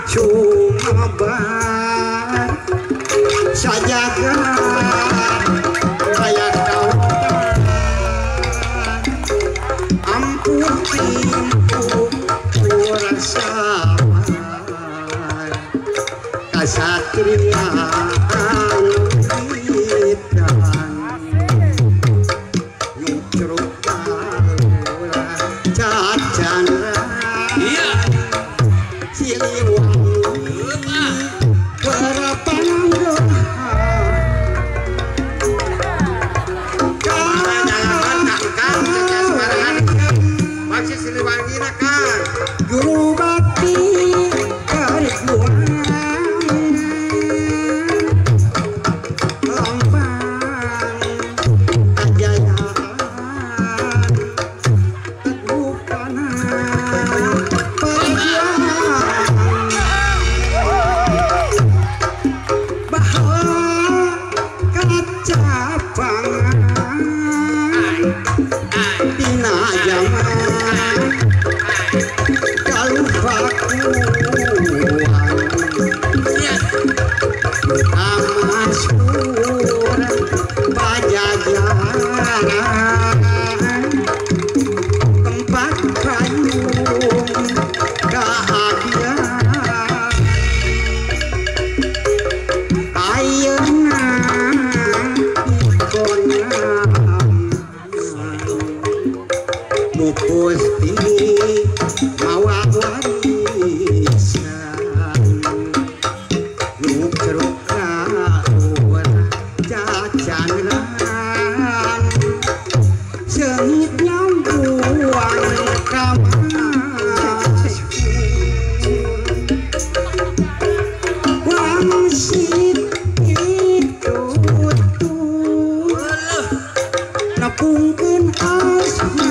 cuma bar sajagan kayak kawan ampun pintu kurang sabar kasatria Guru bakti karjuan lambang kejayaan bukan perjuangan bahwa kacapangan dina zaman Amasur pajajaran tempat kayung kehabian ayeuna ikonam mupusti mawa warisan nu keruk jajanan sengit nyambuan kamas wangsit itu nepungkeun asma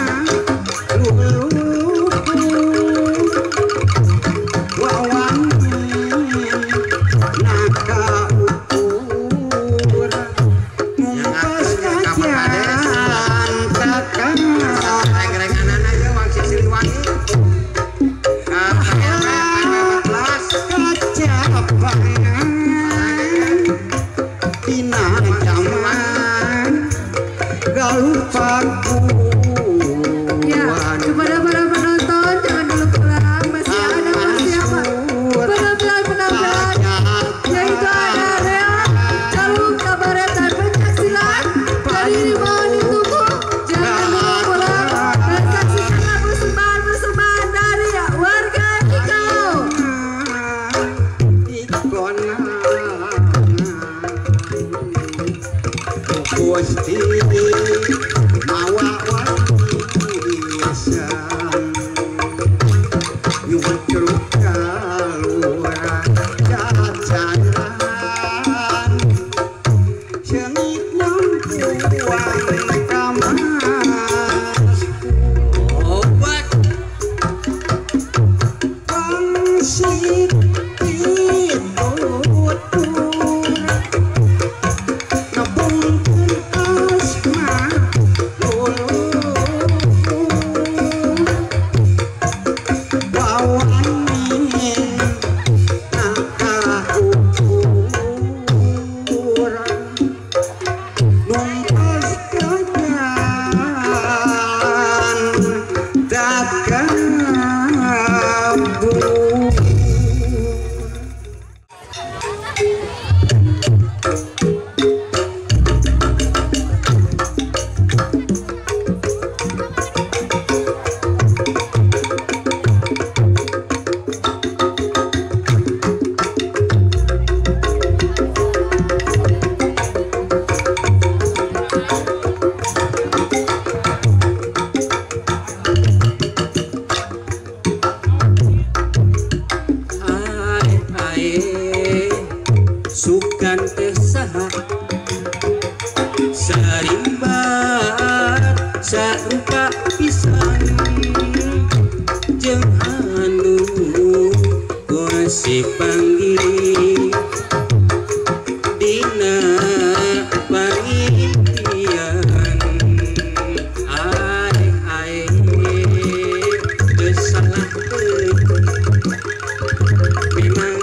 memang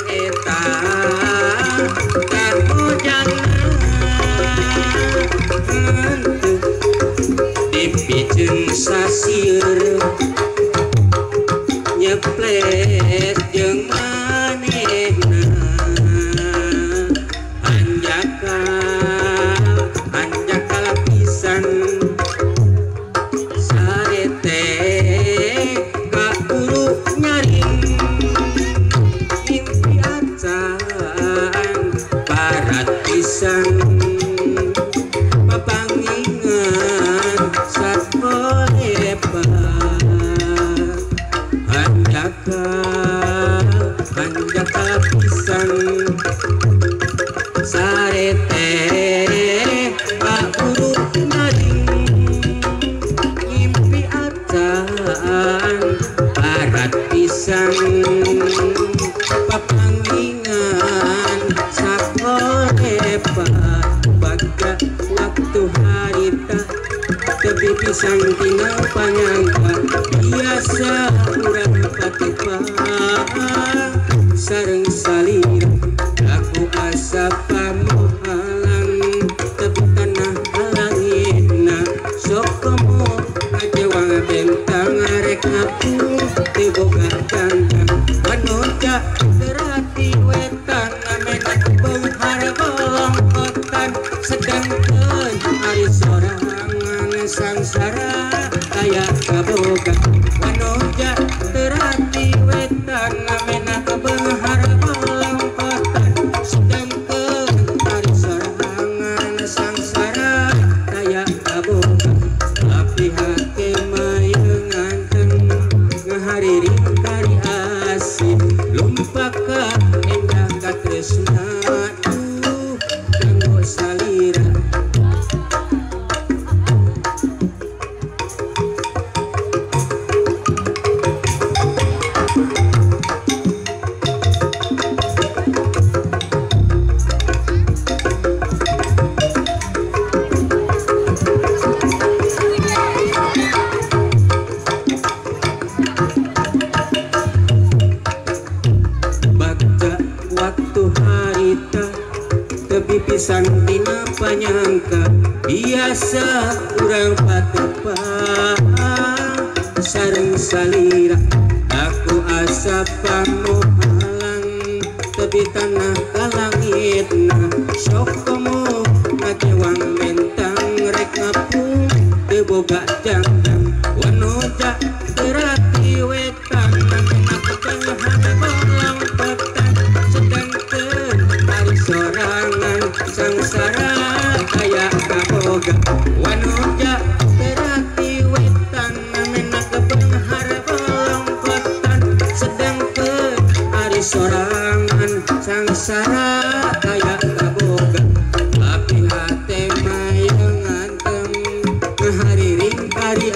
sieur nyeplet jeung manehna anjaka lapisan sarete ka buru nyaring mimpi acan barat pisan papangingan satwa lebar anjaka lapisan sarete pak buru nyaring mimpi acan barat pisan papangingan satwa lebar baga waktu harita tepi pisan tina panyangka biasa urang patipa sareng salira aku asa pamohalang tepi tanah langitna sok komo ngajewang bentang rek ngapung tiboga cangkang manuja derati wetan amenak benghar bolongkotan sedangkan ari sorangan sangsara kaya kaboga manuja derati wetan amenak benghar bolongkotan sedangkan ari sorangan sangsara kaya kaboga tapi hake mayengan ngahariring kari asih lumpaka endah katresna kanggo salira pisan tina panyangka biasa urang patepa sareng salira aku asa pamohalang tepi tanah kalangitna sok komo ngajewang mentang rek ngapung teboga jangkang wanoja terati wetan namenak benghar bolongkotan sedangkan hari sorangan sangsara kaya kaboga wanoja terati wetan namenak benghar bolongkotan sedangkan hari sorangan sangsara kaya kaboga tapi hate mayengan ngahariring kari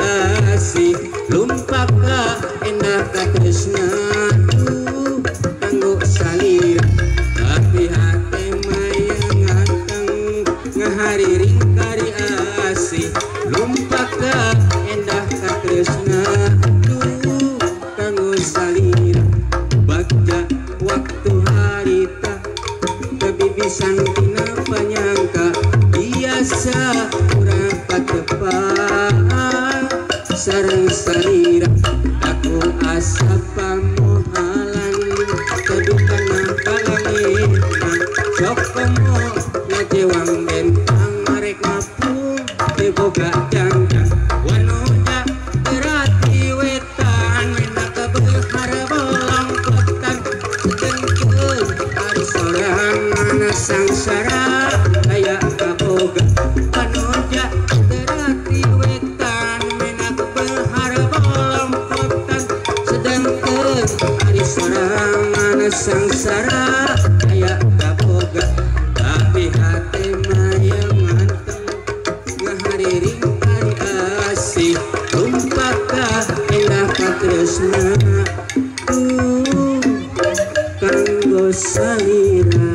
asih lumpaka endah katresna kanggo salira tapi hate mayengan ngahariring kari asih lumpaka endah katresna kanggo salira bagja waktu harita kebibisan tina panyangka biasa urang patepa sareng salira aku asa pamohalan tepi tanah kalangitna sok komo ngajewang bentang rek ngapung teboga jangkang wanoja terati wetan menak benghar bolongkotan sedengkeun ari sorangan sangsara kaya kaboga wanoja terati wetan menak benghar bolongkotan sedengkeun ari sorangan sangsara kaya kaboga tapi hate mayengan ngahariring kari asih lumpaka endah katresna kanggo salira